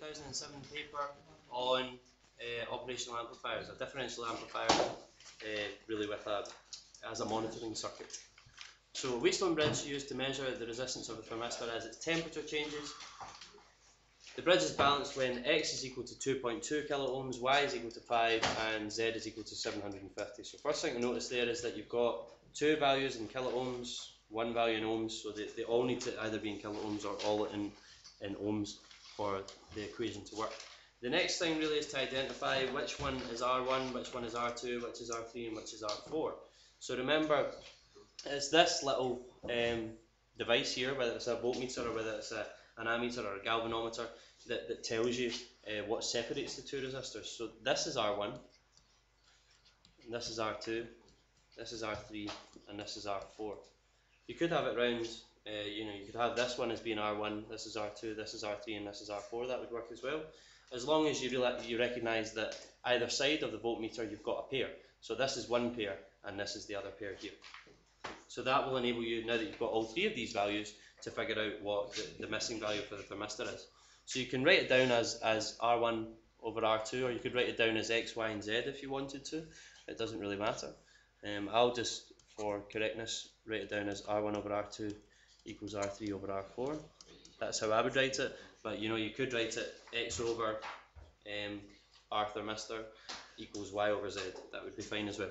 2007 paper on operational amplifiers, a differential amplifier really with as a monitoring circuit. So a Wheatstone bridge used to measure the resistance of a thermistor as its temperature changes. The bridge is balanced when X is equal to 2.2 kiloohms, Y is equal to 5 and Z is equal to 750. So first thing to notice there is that you've got two values in kiloohms, one value in ohms, so they all need to either be in kiloohms or all in ohms for the equation to work. The next thing really is to identify which one is R1, which one is R2, which is R3 and which is R4. So remember, it's this little device here, whether it's a voltmeter or whether it's an ammeter or a galvanometer, that tells you what separates the two resistors. So this is R1, and this is R2, this is R3 and this is R4. You could have it round, you could have this one as being R1, this is R2, this is R3 and this is R4. That would work as well, as long as you recognise that either side of the voltmeter you've got a pair. So this is one pair and this is the other pair here. So that will enable you, now that you've got all three of these values, to figure out what the missing value for the thermistor is. So you can write it down as R1 over R2, or you could write it down as X, Y and Z if you wanted to. It doesn't really matter. I'll just, for correctness, write it down as R1 over R2 equals R3 over R4. That's how I would write it, but you could write it X over R thermistor equals Y over Z. That would be fine as well.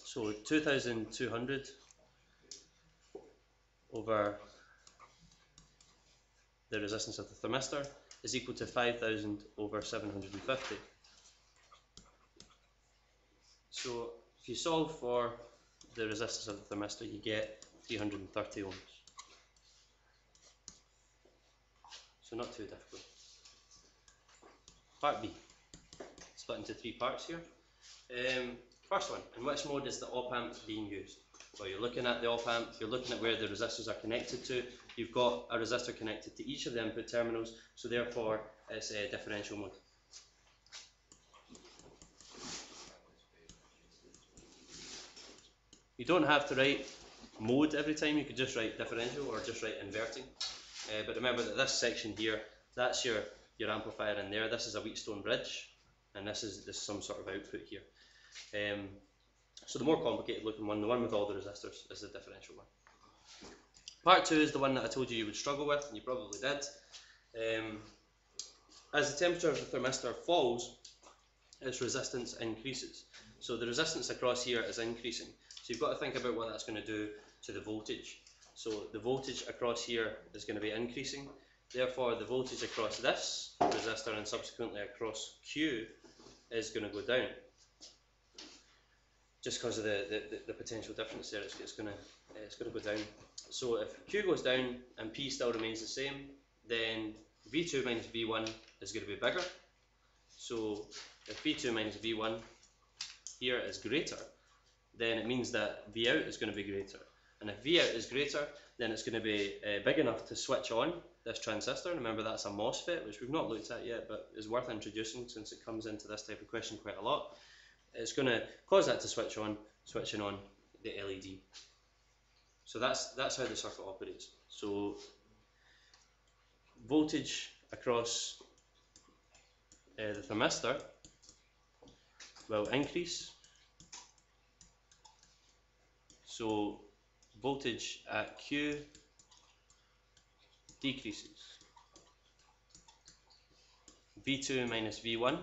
So 2200 over the resistance of the thermistor is equal to 5000 over 750. So if you solve for the resistance of the thermistor, you get 330 ohms. So not too difficult. Part B, split into three parts here. First one, in which mode is the op amp being used? Well, you're looking at the op amp, you're looking at where the resistors are connected to. You've got a resistor connected to each of the input terminals, so therefore it's a differential mode. You don't have to write mode every time, you could just write differential or just write inverting. But remember that this section here, that's your amplifier in there. This is a Wheatstone bridge, and this is some sort of output here. So the more complicated looking one, the one with all the resistors, is the differential one. Part 2 is the one that I told you would struggle with, and you probably did. As the temperature of the thermistor falls, its resistance increases. So the resistance across here is increasing. So you've got to think about what that's going to do to the voltage. So the voltage across here is going to be increasing. Therefore, the voltage across this resistor and subsequently across Q is going to go down. Just because of the potential difference there, it's going to go down. So if Q goes down and P still remains the same, then V2 minus V1 is going to be bigger. So if V2 minus V1 here is greater, then it means that V out is going to be greater. And if V out is greater, then it's going to be big enough to switch on this transistor. Remember, that's a MOSFET, which we've not looked at yet, but is worth introducing since it comes into this type of question quite a lot. It's going to cause that to switch on, switching on the LED. So that's how the circuit operates. So voltage across the thermistor will increase. So voltage at Q decreases. V2 minus V1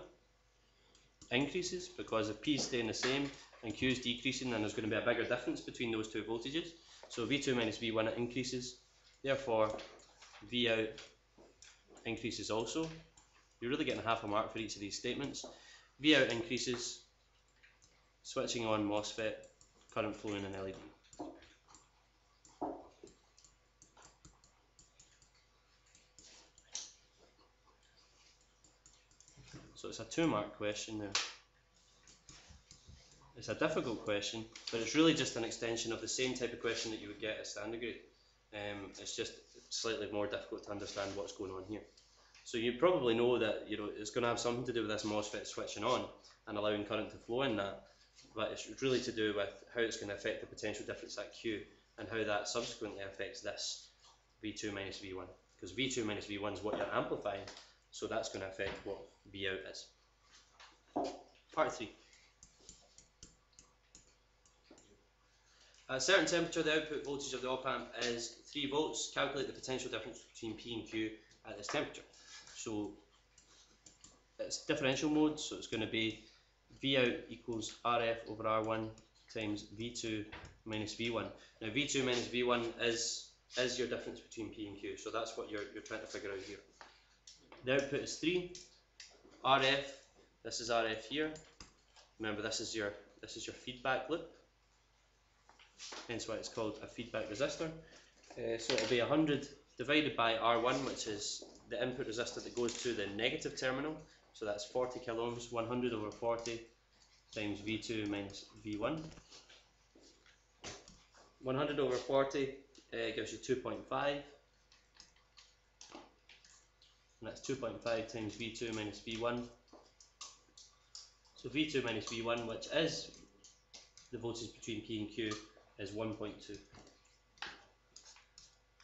increases because if P is staying the same and Q is decreasing, then there's going to be a bigger difference between those two voltages. So V2 minus V1 increases, therefore V out increases also. You're really getting half a mark for each of these statements. V out increases, switching on MOSFET, current flowing in LED. So it's a 2-mark question there. It's a difficult question, but it's really just an extension of the same type of question that you would get at standard grade. It's just slightly more difficult to understand what's going on here. So you probably know that it's going to have something to do with this MOSFET switching on and allowing current to flow in that, but it's really to do with how it's going to affect the potential difference at Q and how that subsequently affects this V2 minus V1, because V2 minus V1 is what you're amplifying, So that's going to affect what V out is. Part 3. At a certain temperature, the output voltage of the op amp is 3 volts. Calculate the potential difference between P and Q at this temperature. So it's differential mode, so it's going to be V out equals RF over R1 times V2 minus V1. Now V2 minus V1 is your difference between P and Q, so that's what you're trying to figure out here. The output is 3. RF, this is RF here. Remember, this is your feedback loop, hence why it's called a feedback resistor. So it'll be 100 divided by R1, which is the input resistor that goes to the negative terminal. So that's 40 kilo ohms. 100 over 40 times V2 minus V1. 100 over 40 gives you 2.5. And that's 2.5 times V2 minus V1. So V2 minus V1, which is the voltage between P and Q, is 1.2.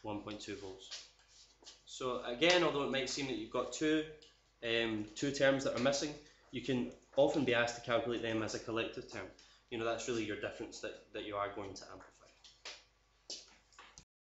1.2 volts. So again, although it might seem that you've got two terms that are missing, you can often be asked to calculate them as a collective term. You know, that's really your difference that you are going to amplify.